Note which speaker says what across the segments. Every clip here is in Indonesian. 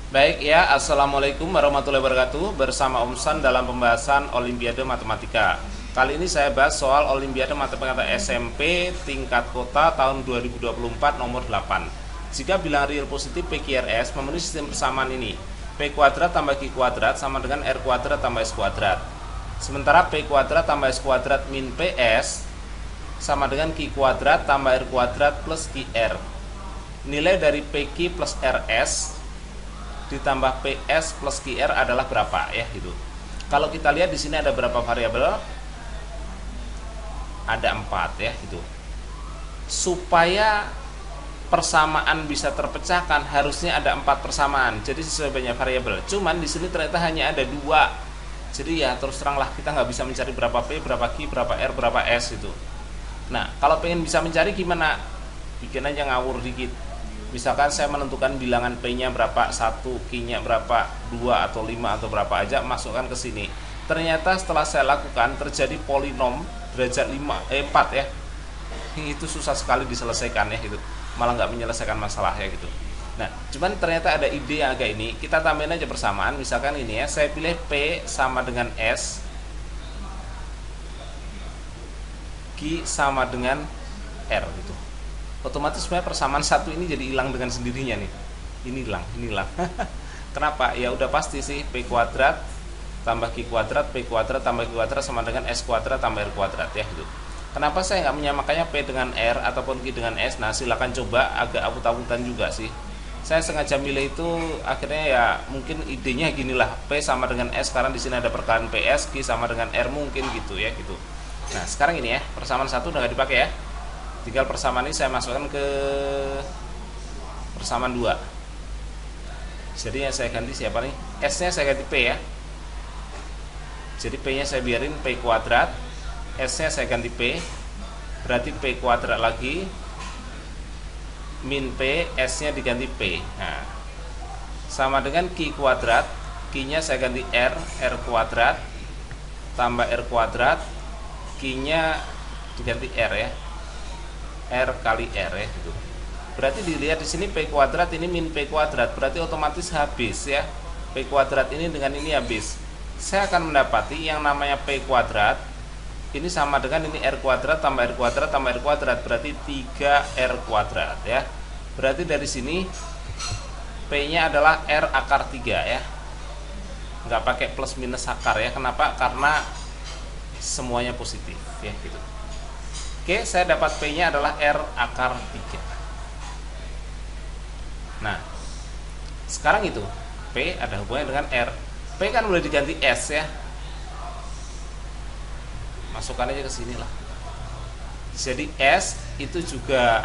Speaker 1: Baik ya, Assalamualaikum warahmatullahi wabarakatuh. Bersama Om San dalam pembahasan Olimpiade Matematika. Kali ini saya bahas soal Olimpiade Matematika SMP tingkat kota tahun 2024 nomor 8. Jika bilangan real positif PQRS memenuhi sistem persamaan ini, P kuadrat tambah Q kuadrat sama dengan R kuadrat tambah S kuadrat. Sementara P kuadrat tambah S kuadrat min PS sama dengan Q kuadrat tambah R kuadrat plus QR. Nilai dari PQ plus RS ditambah PS plus QR adalah berapa ya gitu. Kalau kita lihat di sini ada berapa variabel? Ada 4 ya gitu. Supaya persamaan bisa terpecahkan harusnya ada 4 persamaan. Jadi sesuai banyak variabel. Cuman di sini ternyata hanya ada 2. Jadi ya terus teranglah kita nggak bisa mencari berapa P, berapa Q, berapa R, berapa S gitu. Nah, kalau pengen bisa mencari gimana? Bikin aja ngawur dikit. Misalkan saya menentukan bilangan P-nya berapa, 1, Q-nya berapa, 2 atau 5 atau berapa aja, masukkan ke sini. Ternyata setelah saya lakukan terjadi polinom derajat 4 ya. Itu susah sekali diselesaikan ya gitu. Malah nggak menyelesaikan masalah ya gitu. Nah, cuman ternyata ada ide yang agak ini, kita tambahin aja persamaan. Misalkan ini ya, saya pilih P sama dengan S, Q sama dengan R gitu. Otomatis sebenarnya persamaan satu ini jadi hilang dengan sendirinya nih. Ini hilang. Kenapa? Ya udah pasti sih P kuadrat tambah Q kuadrat, P kuadrat tambah Q kuadrat sama dengan S kuadrat tambah R kuadrat ya gitu. Kenapa saya nggak menyamakannya P dengan R ataupun Q dengan S? Nah, silakan coba, agak abut-abutan juga sih. Saya sengaja milih itu akhirnya ya mungkin idenya ginilah, P sama dengan S karena di sini ada perkalian PS, Q sama dengan R mungkin gitu ya gitu. Nah, sekarang ini ya, persamaan satu udah nggak dipakai ya. Tinggal persamaan ini saya masukkan ke persamaan 2. Jadi yang saya ganti siapa nih? S nya saya ganti P ya. Jadi P nya saya biarin P kuadrat, S nya saya ganti P, berarti P kuadrat lagi min P, S nya diganti P. Nah, sama dengan Q kuadrat, Q nya saya ganti R, R kuadrat tambah R kuadrat, Q nya diganti R ya, R kali R ya gitu. Berarti dilihat di sini P kuadrat ini min P kuadrat, berarti otomatis habis ya. P kuadrat ini dengan ini habis. Saya akan mendapati yang namanya P kuadrat ini sama dengan ini R kuadrat tambah R kuadrat tambah R kuadrat, berarti 3R kuadrat ya. Berarti dari sini P nya adalah R akar 3 ya. Nggak pakai plus minus akar ya. Kenapa? Karena semuanya positif ya gitu. Oke, saya dapat P-nya adalah R akar 3. Nah, sekarang itu P ada hubungannya dengan R. P kan boleh diganti S ya. Masukkan aja ke sini lah. Jadi S itu juga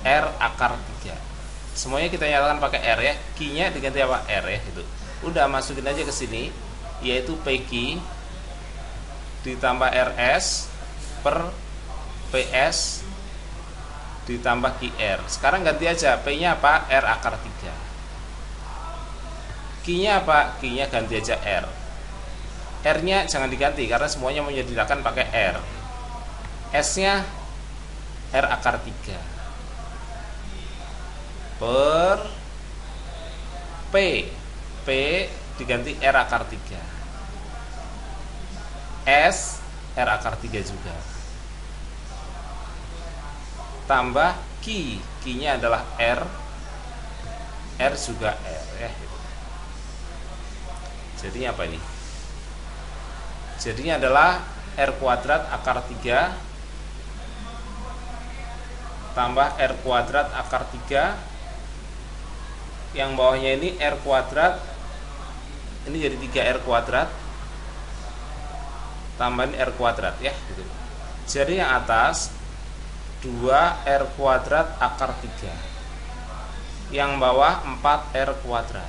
Speaker 1: R akar 3. Semuanya kita nyatakan pakai R ya. Q-nya diganti apa? R ya gitu. Udah masukin aja ke sini, yaitu PQ ditambah RS per PS ditambah QR. Sekarang ganti aja, P nya apa? R akar 3. Q nya apa? Q nya ganti aja R. R nya jangan diganti karena semuanya menyediakan pakai R. S nya R akar 3 per P. P diganti R akar 3. S R akar 3 juga, tambah Q, Q-nya adalah R, R juga R ya. Jadinya apa ini? Jadinya adalah R kuadrat akar 3 tambah R kuadrat akar 3, yang bawahnya ini R kuadrat, ini jadi 3R kuadrat tambahin R kuadrat ya gitu. Jadi yang atas 2R kuadrat akar 3, yang bawah 4R kuadrat.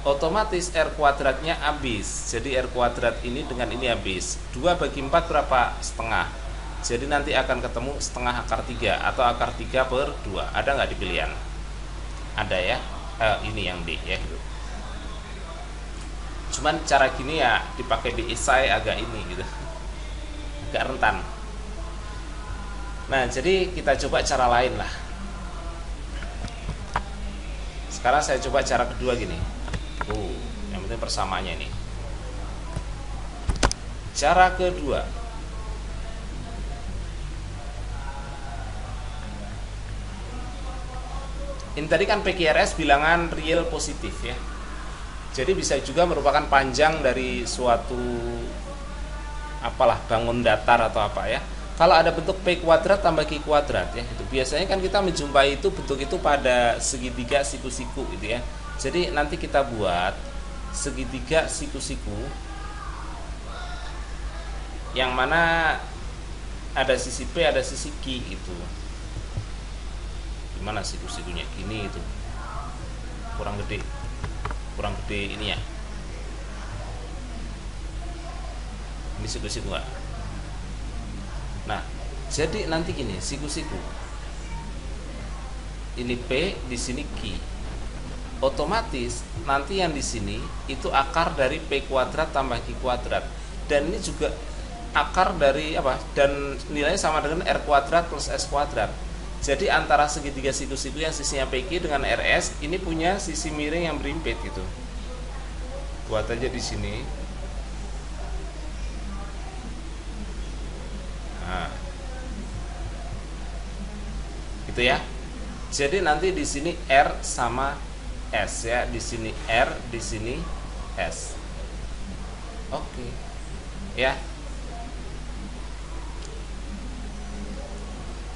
Speaker 1: Otomatis R kuadratnya habis. Jadi R kuadrat ini dengan ini habis. 2 bagi 4 berapa? Setengah. Jadi nanti akan ketemu setengah akar 3 atau akar 3 per 2. Ada nggak di pilihan? Ada ya. Ini yang D ya gitu. Cuman cara gini ya dipakai di esai agak ini gitu, agak rentan. Nah, jadi kita coba cara lain lah. Sekarang saya coba cara kedua gini. Yang penting persamaannya ini. Cara kedua, ini tadi kan PQRS bilangan real positif ya. Jadi bisa juga merupakan panjang dari suatu apalah bangun datar atau apa ya. Kalau ada bentuk P kuadrat tambah Q kuadrat ya, itu biasanya kan kita menjumpai itu bentuk itu pada segitiga siku-siku gitu ya. Jadi nanti kita buat segitiga siku-siku yang mana ada sisi P, ada sisi Q itu. Gimana siku-sikunya? Gini itu. Kurang gede ini ya. Ini siku-siku enggak? Nah, jadi nanti gini, siku-siku. Ini P, di sini Q. Otomatis nanti yang di sini itu akar dari P kuadrat tambah Q kuadrat. Dan ini juga akar dari apa? Dan nilainya sama dengan R kuadrat plus S kuadrat. Jadi antara segitiga siku-siku yang sisinya PQ dengan RS ini punya sisi miring yang berimpit gitu. Buat aja di sini. Nah, gitu ya. Jadi nanti di sini R sama S ya, di sini R, di sini S. Oke. Ya.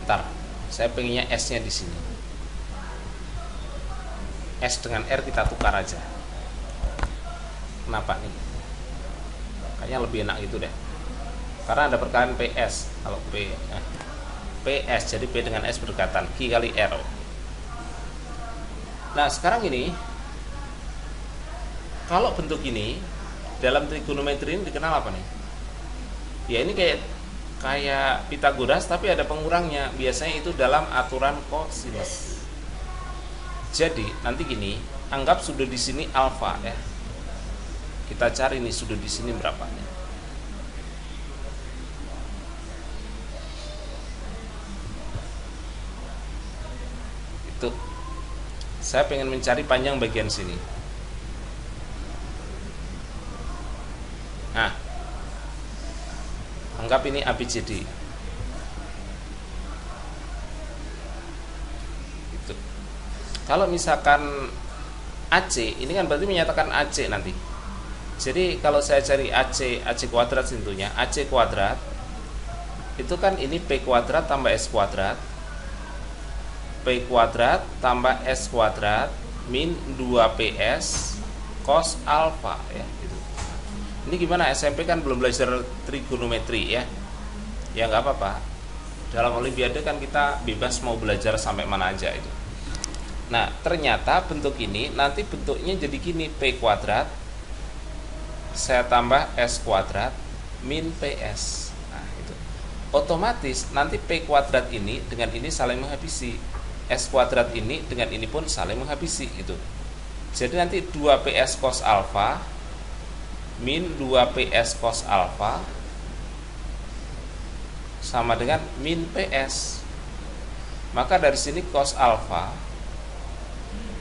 Speaker 1: Ntar, saya pengennya S-nya di sini. S dengan R kita tukar aja. Kenapa nih? Kayaknya lebih enak gitu deh. Karena ada perkalian PS. Kalau PS, jadi P dengan S berdekatan, Q kali R. Nah, sekarang ini kalau bentuk ini dalam trigonometri ini dikenal apa nih? Ya ini kayak Pitagoras tapi ada pengurangnya. Biasanya itu dalam aturan kosinus. Jadi nanti gini, anggap sudah di sini alfa ya. Kita cari nih sudah di sini berapanya. Itu. Saya pengen mencari panjang bagian sini. Nah, anggap ini ABCD. Gitu. Kalau misalkan AC, ini kan berarti menyatakan AC nanti. Jadi kalau saya cari AC kuadrat tentunya, AC kuadrat itu kan ini P kuadrat tambah S kuadrat, P kuadrat tambah S kuadrat min 2PS cos alfa ya gitu. Ini gimana, SMP kan belum belajar trigonometri ya. Ya nggak apa-apa. Dalam olimpiade kan kita bebas mau belajar sampai mana aja itu. Nah, ternyata bentuk ini nanti bentuknya jadi gini, P kuadrat saya tambah S kuadrat min PS. Nah, itu. Otomatis nanti P kuadrat ini dengan ini saling menghabisi. S kuadrat ini dengan ini pun saling menghabisi gitu. Jadi nanti 2PS cos alfa min 2PS cos alfa sama dengan min PS. Maka dari sini cos alfa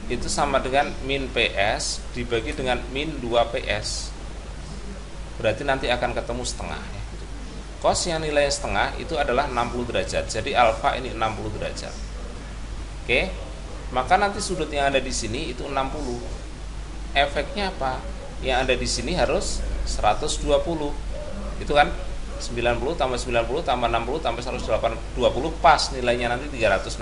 Speaker 1: itu sama dengan min PS dibagi dengan min 2PS. Berarti nanti akan ketemu setengah ya. Cos yang nilainya setengah itu adalah 60 derajat. Jadi alfa ini 60 derajat. Oke. Maka nanti sudut yang ada di sini itu 60. Efeknya apa? Yang ada di sini harus 120. Itu kan 90 tambah 90 tambah 60 tambah 120 pas nilainya nanti 360.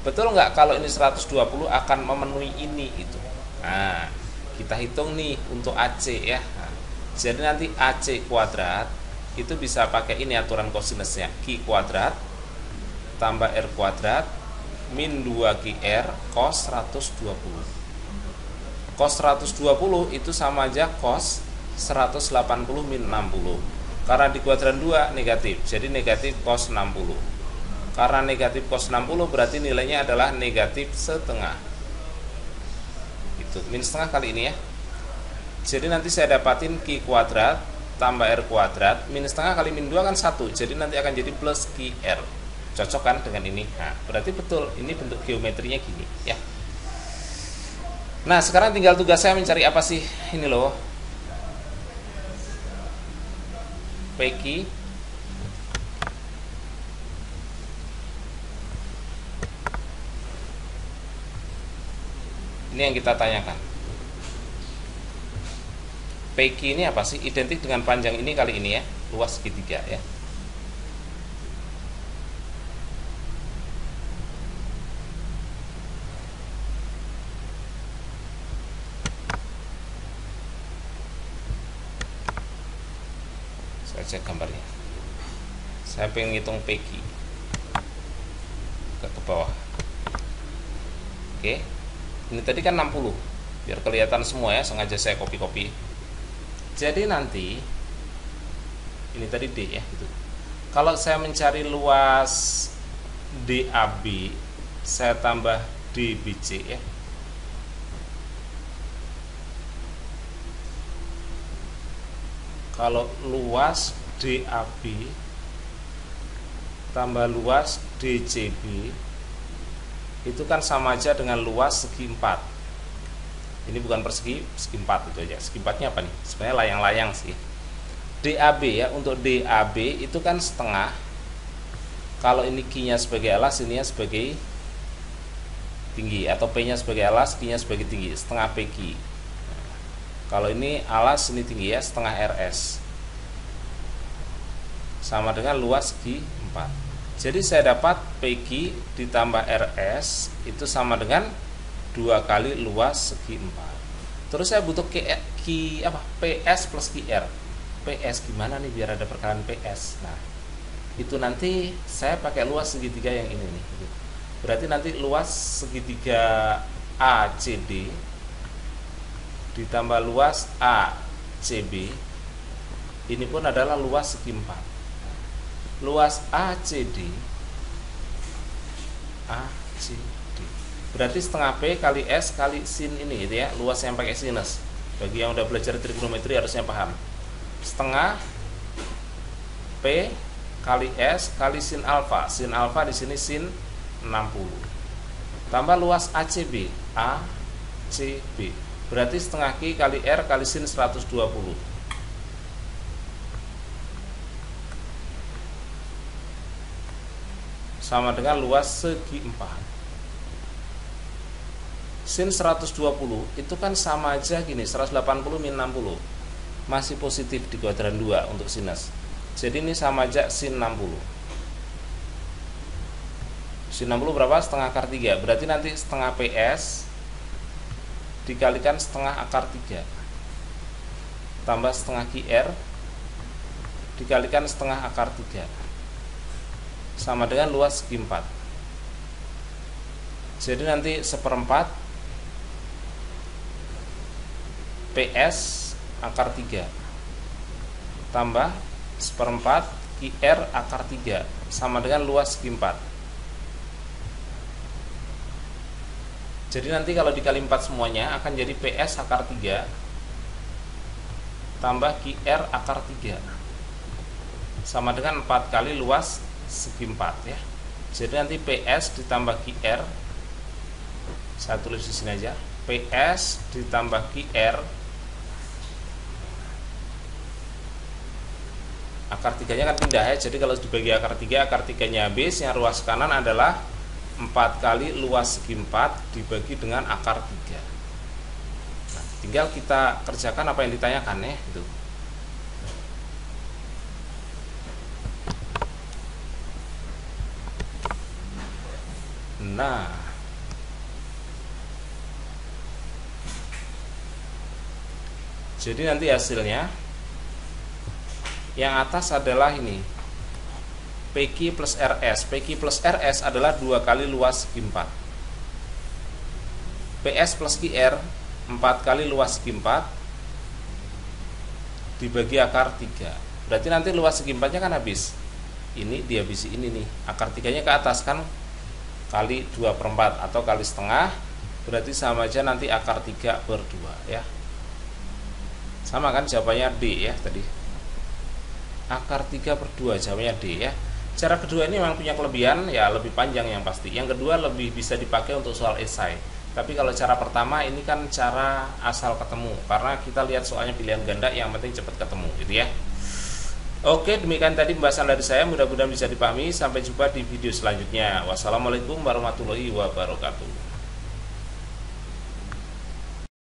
Speaker 1: Betul nggak kalau ini 120 akan memenuhi ini itu. Nah, kita hitung nih untuk AC ya. Nah, jadi nanti AC kuadrat itu bisa pakai ini aturan kosinusnya, Q kuadrat tambah R kuadrat min 2QR cos 120. Cos 120 itu sama aja cos 180 min 60. Karena di kuadran 2 negatif, jadi negatif cos 60. Karena negatif cos 60 berarti nilainya adalah negatif setengah. Itu min setengah kali ini ya. Jadi nanti saya dapatin Q kuadrat tambah R kuadrat min setengah kali min 2 kan 1. Jadi nanti akan jadi plus QR. Cocok kan dengan ini? Nah, berarti betul ini bentuk geometrinya gini ya. Nah, sekarang tinggal tugas saya mencari apa sih? Ini loh, PQ ini yang kita tanyakan. PQ ini apa sih? Identik dengan panjang ini kali ini ya, luas segitiga ya. Saya cek gambarnya. Saya pengen ngitung PQ ke bawah. Oke. Ini tadi kan 60. Biar kelihatan semua ya, sengaja saya copy-copy. Jadi nanti ini tadi D ya gitu. Kalau saya mencari luas DAB, saya tambah DBC ya. Kalau luas DAB tambah luas DCB itu kan sama aja dengan luas segi 4. Ini bukan persegi, segi 4 itu aja. Segi 4-nya apa nih? Sebenarnya layang-layang sih. DAB ya, untuk DAB itu kan setengah. Kalau ini Q-nya sebagai alas, ininya sebagai tinggi, atau P-nya sebagai alas, Q-nya sebagai tinggi, setengah PQ. Kalau ini alas, ini tinggi ya, setengah RS. Sama dengan luas segi 4. Jadi saya dapat PQ ditambah RS itu sama dengan 2 kali luas segi 4. Terus saya butuh PS plus QR. PS gimana nih biar ada perkalian PS? Nah, itu nanti saya pakai luas segitiga yang ini nih. Berarti nanti luas segitiga ACD ditambah luas ACB ini pun adalah luas segi 4. Luas ACD berarti setengah P kali S kali sin ini gitu ya, luas yang pakai sinus. Bagi yang udah belajar trigonometri harusnya paham. Setengah P kali S kali sin alfa. Sin alfa di sini sin 60. Tambah luas ACB. Berarti setengah Q kali R kali sin 120. Sama dengan luas segi 4. Sin 120 itu kan sama aja gini, 180 min 60. Masih positif di kuadran 2 untuk sinus. Jadi ini sama aja sin 60. Sin 60 berapa? Setengah akar 3. Berarti nanti setengah PS dikalikan setengah akar 3 tambah setengah QR dikalikan setengah akar 3 sama dengan luas segi 4. Jadi nanti seperempat PS akar 3 tambah seperempat QR akar 3 sama dengan luas segi 4. Jadi nanti kalau dikali 4 semuanya akan jadi PS akar 3 tambah QR akar 3 sama dengan 4 kali luas segi 4 ya. Jadi nanti PS ditambah QR, saya tulis di sini aja, PS ditambah QR akar 3-nya kan pindah ya. Jadi kalau dibagi akar 3, akar 3-nya habis, yang ruas kanan adalah 4 kali luas segi 4 dibagi dengan akar 3. Nah, tinggal kita kerjakan apa yang ditanyakan ya gitu. Nah, jadi nanti hasilnya yang atas adalah ini PQ plus RS. PQ plus RS adalah 2 kali luas segi 4. PS plus QR 4 kali luas segi 4 dibagi akar 3. Berarti nanti luas segi 4 nya kan habis. Ini dihabisi ini nih. Akar 3 nya ke atas kan kali 2/4 atau kali setengah. Berarti sama aja nanti akar 3 per 2 ya. Sama kan jawabannya D ya tadi. Akar 3 per 2 jawabannya D ya. Cara kedua ini memang punya kelebihan ya, lebih panjang yang pasti. Yang kedua lebih bisa dipakai untuk soal esai. Tapi kalau cara pertama ini kan cara asal ketemu, karena kita lihat soalnya pilihan ganda, yang penting cepat ketemu gitu ya. Oke, demikian tadi pembahasan dari saya, mudah-mudahan bisa dipahami. Sampai jumpa di video selanjutnya. Wassalamualaikum warahmatullahi wabarakatuh.